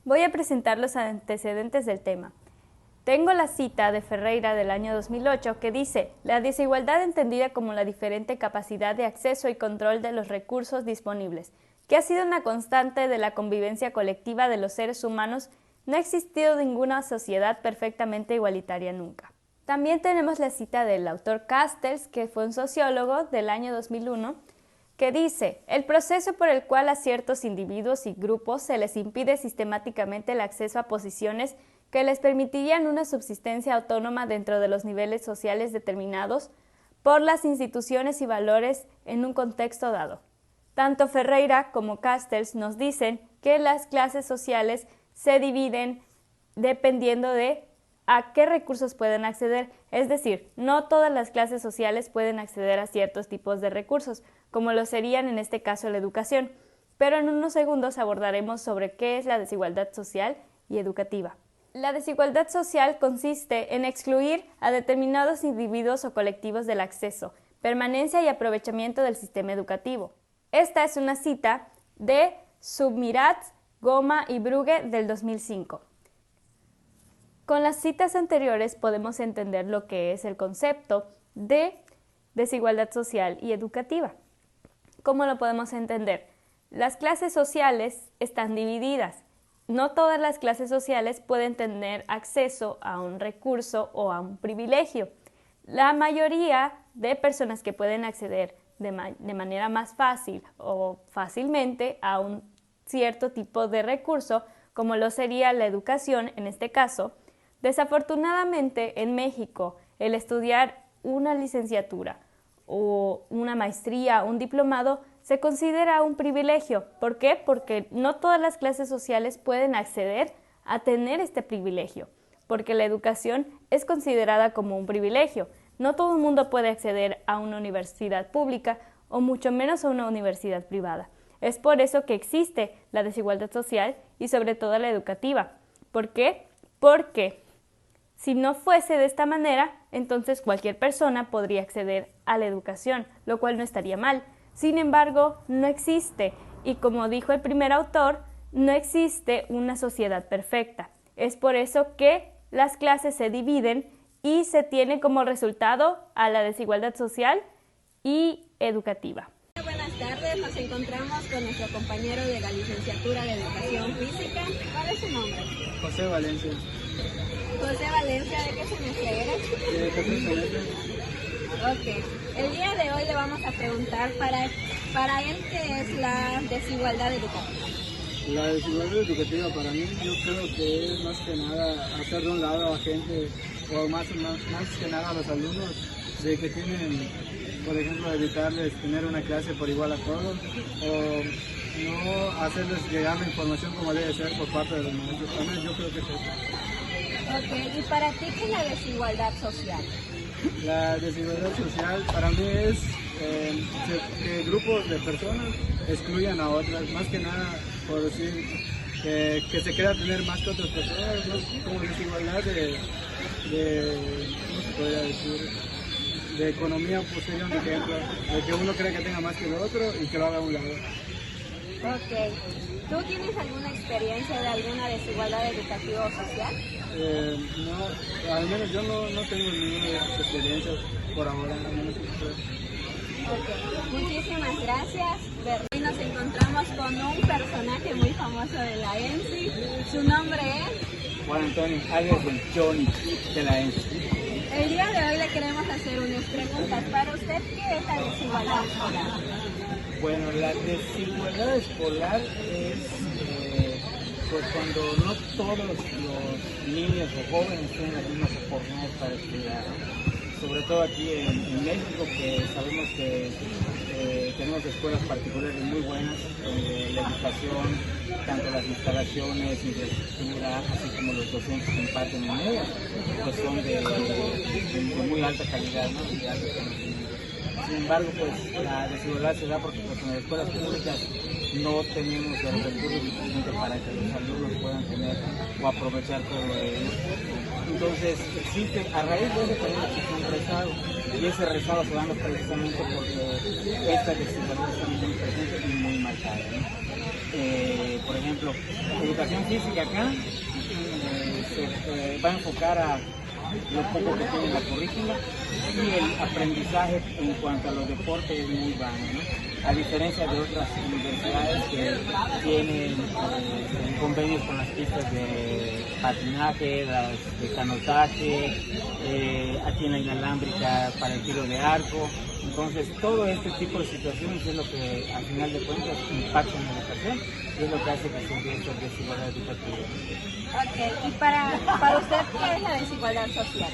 Voy a presentar los antecedentes del tema. Tengo la cita de Ferreira del año 2008 que dice: la desigualdad entendida como la diferente capacidad de acceso y control de los recursos disponibles, que ha sido una constante de la convivencia colectiva de los seres humanos. No ha existido ninguna sociedad perfectamente igualitaria nunca. También tenemos la cita del autor Castells, que fue un sociólogo del año 2001, que dice: el proceso por el cual a ciertos individuos y grupos se les impide sistemáticamente el acceso a posiciones que les permitirían una subsistencia autónoma dentro de los niveles sociales determinados por las instituciones y valores en un contexto dado. Tanto Ferreira como Castells nos dicen que las clases sociales se dividen dependiendo de a qué recursos pueden acceder, es decir, no todas las clases sociales pueden acceder a ciertos tipos de recursos, como lo serían en este caso la educación, pero en unos segundos abordaremos sobre qué es la desigualdad social y educativa. La desigualdad social consiste en excluir a determinados individuos o colectivos del acceso, permanencia y aprovechamiento del sistema educativo. Esta es una cita de Submirat, Goma y Brugge del 2005. Con las citas anteriores podemos entender lo que es el concepto de desigualdad social y educativa. ¿Cómo lo podemos entender? Las clases sociales están divididas. No todas las clases sociales pueden tener acceso a un recurso o a un privilegio. La mayoría de personas que pueden acceder de manera más fácil o fácilmente a un cierto tipo de recurso, como lo sería la educación en este caso. Desafortunadamente, en México, el estudiar una licenciatura o una maestría, un diplomado, se considera un privilegio. ¿Por qué? Porque no todas las clases sociales pueden acceder a tener este privilegio, porque la educación es considerada como un privilegio. No todo el mundo puede acceder a una universidad pública o mucho menos a una universidad privada. Es por eso que existe la desigualdad social y sobre todo la educativa. ¿Por qué? Porque si no fuese de esta manera, entonces cualquier persona podría acceder a la educación, lo cual no estaría mal. Sin embargo, no existe, y como dijo el primer autor, no existe una sociedad perfecta. Es por eso que las clases se dividen y se tiene como resultado a la desigualdad social y educativa. Buenas tardes, nos encontramos con nuestro compañero de la licenciatura de Educación Física. ¿Cuál es su nombre? José Valencia. José Valencia, ¿de qué semestre eres? Ok, el día de hoy le vamos a preguntar para él qué es la desigualdad educativa. La desigualdad educativa para mí yo creo que es más que nada hacer de un lado a gente, o más que nada a los alumnos, de que tienen, por ejemplo, evitarles tener una clase por igual a todos, o no hacerles llegar la información como debe ser por parte de los maestros. También yo creo que es eso. Ok, ¿y para ti qué es la desigualdad social? La desigualdad social para mí es que grupos de personas excluyan a otras, más que nada por decir que se quiera tener más que otras personas, ¿no? Como desigualdad ¿cómo se podría decir? De economía, pues sería un ejemplo, de que uno cree que tenga más que el otro y que lo haga a un lado. Ok, ¿tú tienes alguna experiencia de alguna desigualdad educativa o social? No, al menos yo no tengo ninguna de esas experiencias por ahora, al menos. Ok, muchísimas gracias. Hoy nos encontramos con un personaje muy famoso de la ENSI. Su nombre es Juan Antonio, alias el Johnny de la ENSI. El día de hoy le queremos hacer unas preguntas. Para usted, ¿qué es la desigualdad escolar? Bueno, la desigualdad escolar es pues cuando no todos los niños o jóvenes tienen las mismas oportunidades para estudiar. Sobre todo aquí en México, que sabemos que tenemos escuelas particulares muy buenas, donde la educación, tanto las instalaciones, infraestructura, así como los docentes que imparten en ellas, pues son de muy alta calidad, ¿no? De alto conocimiento. Sin embargo, pues la desigualdad se da porque pues, en las escuelas públicas no tenemos el recurso suficiente para que los alumnos puedan tener o aprovechar todo ello. Entonces existe, a raíz de eso también existe un rezago, y ese rezago se da precisamente porque esta desigualdad está muy presente y muy marcada, ¿no? por ejemplo, la educación física acá se va a enfocar a lo poco que tiene la currícula y el aprendizaje en cuanto a los deportes es muy bajo, ¿no? A diferencia de otras universidades que tienen convenios con las pistas de patinaje, las de canotaje, aquí en la inalámbrica para el tiro de arco. Entonces, todo este tipo de situaciones es lo que al final de cuentas impacta en la educación y es lo que hace que se dé esta desigualdad educativa. Ok, y para usted, ¿qué es la desigualdad social?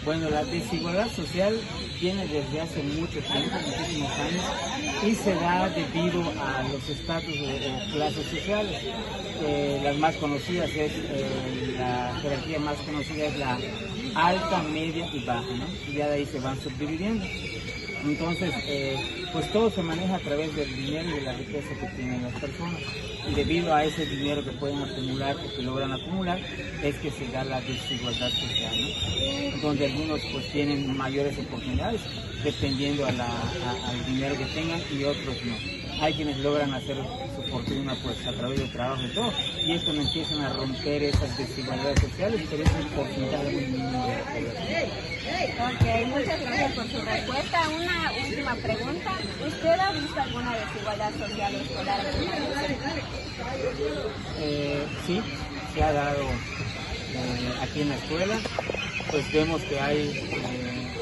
Bueno, la desigualdad social viene desde hace mucho tiempo, muchísimos años, y se da debido a los estatus de clases sociales. Las más conocidas la jerarquía más conocida es la alta, media y baja, ¿no? Y ya de ahí se van subdividiendo. Entonces, pues todo se maneja a través del dinero y de la riqueza que tienen las personas. Y debido a ese dinero que pueden acumular o que logran acumular, es que se da la desigualdad social, ¿no? Donde algunos pues tienen mayores oportunidades, dependiendo al dinero que tengan, y otros no. Hay quienes logran hacer su fortuna pues a través del trabajo y todo, y es cuando empiezan a romper esas desigualdades sociales, pero es un porcentaje muy mínimo de la población. Ok, muchas gracias por su respuesta. Una última pregunta. ¿Usted ha visto alguna desigualdad social escolar? Sí, se ha dado aquí en la escuela. Pues vemos que hay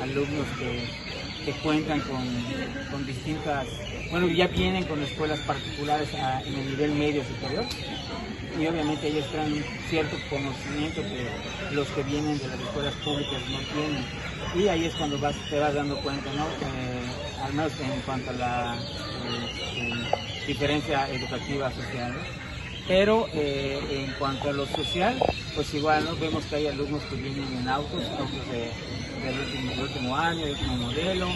alumnos que cuentan con distintas, bueno, ya vienen con escuelas particulares en el nivel medio superior, y obviamente ellos traen un cierto conocimiento que los que vienen de las escuelas públicas no tienen, y ahí es cuando te vas dando cuenta, ¿no? Al menos en cuanto a la diferencia educativa social, ¿no? Pero en cuanto a lo social, pues igual, ¿no? Vemos que hay alumnos que vienen en autos del último año, del último modelo,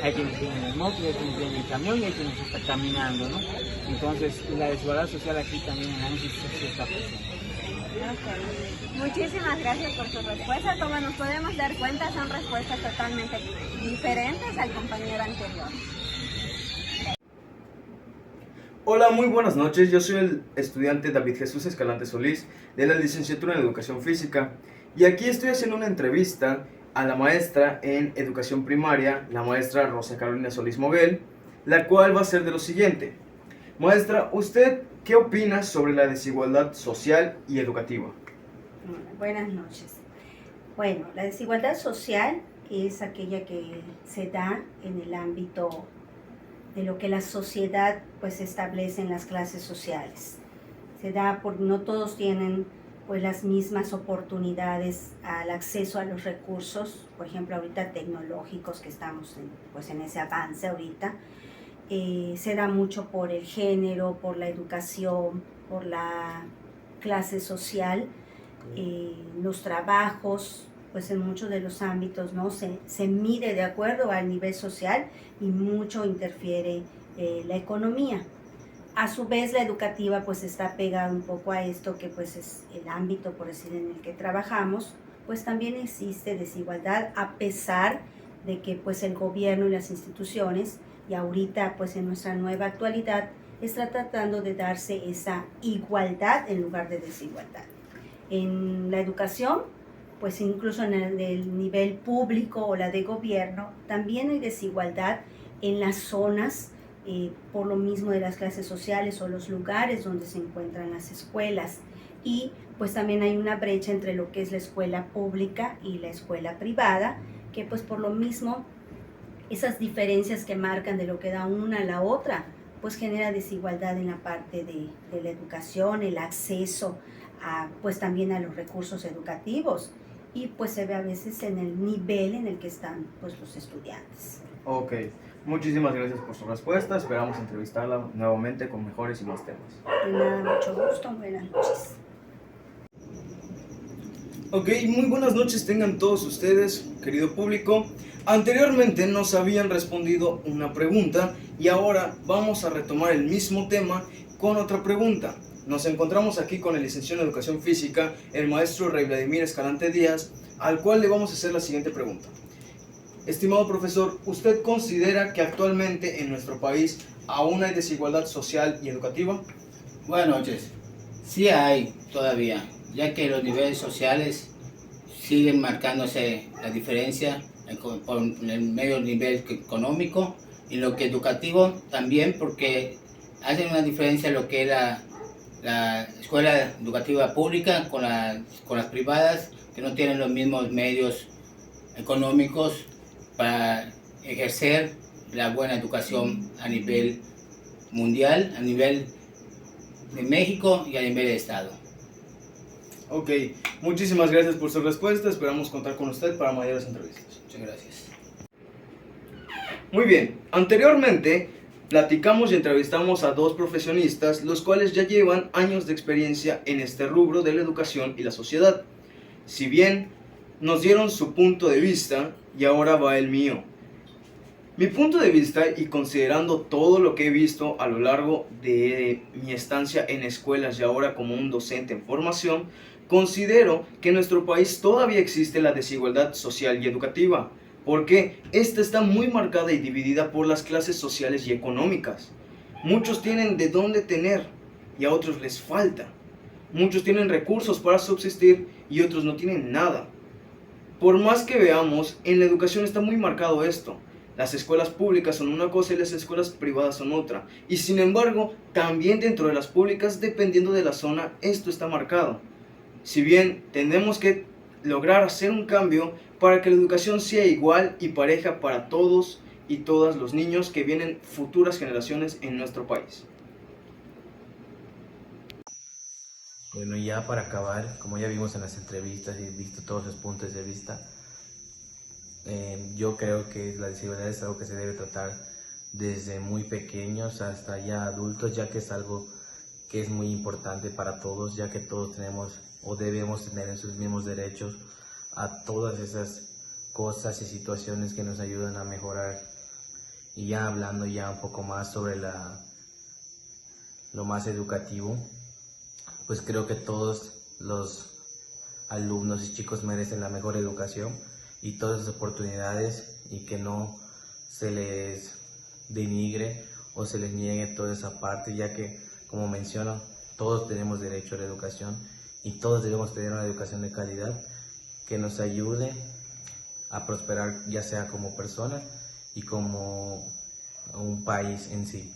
hay quienes vienen en moto, hay quienes vienen en camión y hay quienes están caminando, ¿no? Entonces, la desigualdad social aquí también en Ancud sí está presente. Okay. Muchísimas gracias por su respuesta. Como nos podemos dar cuenta, son respuestas totalmente diferentes al compañero anterior. Hola, muy buenas noches. Yo soy el estudiante David Jesús Escalante Solís de la licenciatura en Educación Física y aquí estoy haciendo una entrevista a la maestra en Educación Primaria, la maestra Rosa Carolina Solís Moguel, la cual va a ser de lo siguiente. Maestra, ¿usted qué opina sobre la desigualdad social y educativa? Buenas noches. Bueno, la desigualdad social es aquella que se da en el ámbito de lo que la sociedad pues establece en las clases sociales. Se da porque no todos tienen pues las mismas oportunidades al acceso a los recursos, por ejemplo ahorita tecnológicos que estamos en ese avance ahorita. Se da mucho por el género, por la educación, por la clase social, los trabajos, pues en muchos de los ámbitos, ¿no? Se mide de acuerdo al nivel social y mucho interfiere la economía. A su vez la educativa pues está pegada un poco a esto que pues es el ámbito, por decir, en el que trabajamos, pues también existe desigualdad a pesar de que pues el gobierno y las instituciones y ahorita pues en nuestra nueva actualidad está tratando de darse esa igualdad en lugar de desigualdad. En la educación, pues incluso en el nivel público o la de gobierno, también hay desigualdad en las zonas, por lo mismo de las clases sociales o los lugares donde se encuentran las escuelas. Y pues también hay una brecha entre lo que es la escuela pública y la escuela privada, que pues por lo mismo esas diferencias que marcan de lo que da una a la otra, pues genera desigualdad en la parte de la educación, el acceso pues también a los recursos educativos, y pues se ve a veces en el nivel en el que están pues los estudiantes. Ok, muchísimas gracias por su respuesta. Esperamos entrevistarla nuevamente con mejores y más temas. De nada, mucho gusto, buenas noches. Ok, muy buenas noches tengan todos ustedes, querido público. Anteriormente nos habían respondido una pregunta y ahora vamos a retomar el mismo tema con otra pregunta. Nos encontramos aquí con el licenciado en Educación Física, el maestro Rey Vladimir Escalante Díaz, al cual le vamos a hacer la siguiente pregunta. Estimado profesor, ¿usted considera que actualmente en nuestro país aún hay desigualdad social y educativa? Buenas noches. Sí hay todavía, ya que los niveles sociales siguen marcándose la diferencia por el medio nivel económico y lo que educativo también, porque hacen una diferencia lo que es la escuela educativa pública con las privadas, que no tienen los mismos medios económicos para ejercer la buena educación a nivel mundial, a nivel de México y a nivel de Estado. Ok, muchísimas gracias por su respuesta. Esperamos contar con usted para mayores entrevistas. Muchas gracias. Muy bien, anteriormente platicamos y entrevistamos a dos profesionistas, los cuales ya llevan años de experiencia en este rubro de la educación y la sociedad. Si bien nos dieron su punto de vista, y ahora va el mío. Mi punto de vista, y considerando todo lo que he visto a lo largo de mi estancia en escuelas y ahora como un docente en formación, considero que en nuestro país todavía existe la desigualdad social y educativa, porque esta está muy marcada y dividida por las clases sociales y económicas. Muchos tienen de dónde tener y a otros les falta. Muchos tienen recursos para subsistir y otros no tienen nada. Por más que veamos, en la educación está muy marcado esto. Las escuelas públicas son una cosa y las escuelas privadas son otra. Y sin embargo, también dentro de las públicas, dependiendo de la zona, esto está marcado. Si bien tenemos que lograr hacer un cambio para que la educación sea igual y pareja para todos y todas los niños que vienen futuras generaciones en nuestro país. Bueno, ya para acabar, como ya vimos en las entrevistas y visto todos los puntos de vista, yo creo que la desigualdad es algo que se debe tratar desde muy pequeños hasta ya adultos, ya que es algo que es muy importante para todos, ya que todos tenemos o debemos tener esos mismos derechos a todas esas cosas y situaciones que nos ayudan a mejorar. Y ya hablando ya un poco más sobre lo más educativo, pues creo que todos los alumnos y chicos merecen la mejor educación y todas las oportunidades, y que no se les denigre o se les niegue toda esa parte, ya que, como menciono, todos tenemos derecho a la educación y todos debemos tener una educación de calidad que nos ayude a prosperar, ya sea como personas y como un país en sí.